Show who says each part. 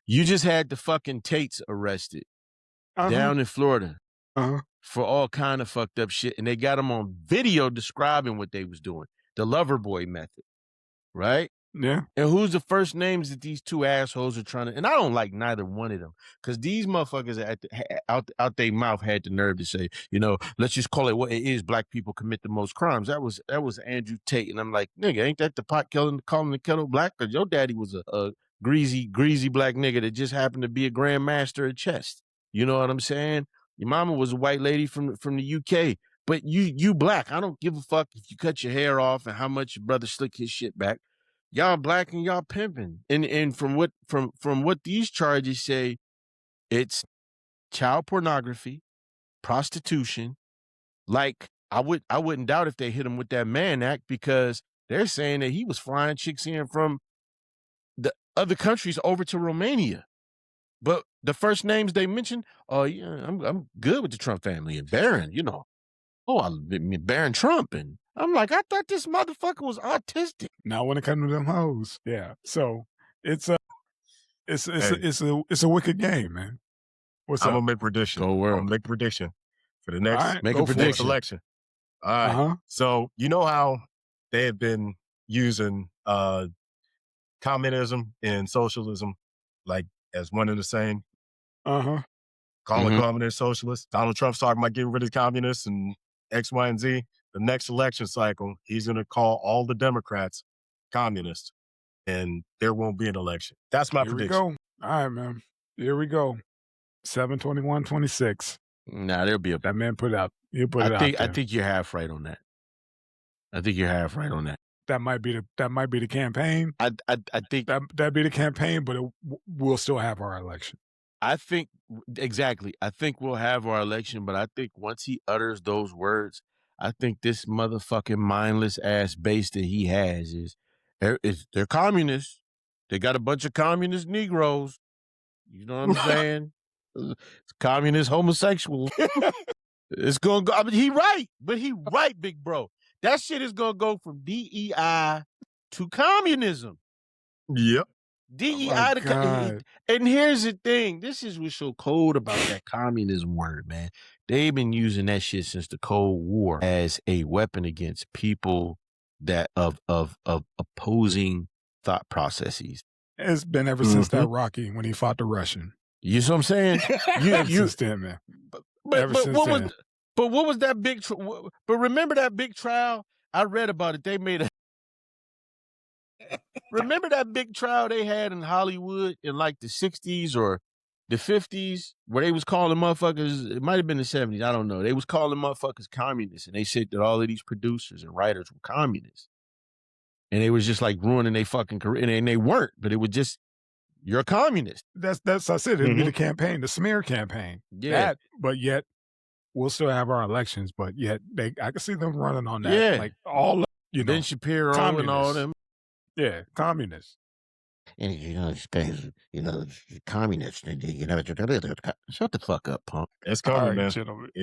Speaker 1: You just had the fucking Tates arrested down in Florida for all kind of fucked up shit, and they got them on video describing what they was doing, the lover boy method, right?
Speaker 2: Yeah.
Speaker 1: And who's the first names that these two assholes are trying to? And I don't like neither one of them, because these motherfuckers out their mouth had the nerve to say, let's just call it what it is. Black people commit the most crimes. That was Andrew Tate, and I'm like, nigga, ain't that the pot calling the kettle black? Because your daddy was a greasy black nigga that just happened to be a grandmaster at chess. You know what I'm saying? Your mama was a white lady from the UK, but you black. I don't give a fuck if you cut your hair off and how much your brother slick his shit back. Y'all black and y'all pimping. And from what these charges say, it's child pornography, prostitution. Like, I wouldn't doubt if they hit him with that Mann Act, because they're saying that he was flying chicks in from the other countries over to Romania. But the first names they mentioned, I'm good with the Trump family, and Barron, Barron Trump, and I'm like, I thought this motherfucker was autistic.
Speaker 2: Now when it comes to them hoes, yeah. So it's a wicked game, man.
Speaker 3: I'm gonna make a prediction.
Speaker 1: Go world.
Speaker 3: I'm gonna make a prediction for the next election. All right. So you know how they have been using communism and socialism like as one and the same. Calling communist socialists. Donald Trump's talking about getting rid of communists and X, Y, and Z. The next election cycle, he's going to call all the Democrats communists, and there won't be an election. That's my prediction.
Speaker 2: Here we go. All right, man. Here we go. 7/21/26.
Speaker 1: Nah, there'll be a...
Speaker 2: That man put it out. He'll put it out there.
Speaker 1: I think you're half right on that.
Speaker 2: That might be the campaign.
Speaker 1: I think
Speaker 2: that'd be the campaign, but we'll still have our election.
Speaker 1: I think exactly. I think we'll have our election, but I think once he utters those words, I think this motherfucking mindless ass base that he has they're communists. They got a bunch of communist Negroes. You know what I'm saying? It's communist homosexuals. It's gonna go. I mean, he right, big bro. That shit is gonna go from DEI to communism.
Speaker 3: Yep.
Speaker 1: DEI to communism. And here's the thing. This is what's so cold about that communism word, man. They've been using that shit since the Cold War as a weapon against people that of opposing thought processes.
Speaker 2: It's been ever since that Rocky when he fought the Russian.
Speaker 1: You see what I'm saying?
Speaker 2: Since then, man.
Speaker 1: But what was that big? But remember that big trial? I read about it. They made a. Remember that big trial they had in Hollywood in like the 60s or the 50s, where they was calling motherfuckers, it might have been the 70s, I don't know. They was calling motherfuckers communists, and they said that all of these producers and writers were communists. And they was just like ruining their fucking career, and they weren't, but it was just, you're a communist.
Speaker 2: That's I said, it'd be the campaign, the smear campaign.
Speaker 1: Yeah.
Speaker 2: But yet, we'll still have our elections, but yet I can see them running on that. Yeah. Like all,
Speaker 1: Ben Shapiro
Speaker 2: communists.
Speaker 1: And all them.
Speaker 2: Yeah, communists.
Speaker 4: And these guys, communists.
Speaker 1: Shut the fuck up, punk.
Speaker 3: It's coming,
Speaker 2: All right,
Speaker 3: man.
Speaker 2: gentlemen.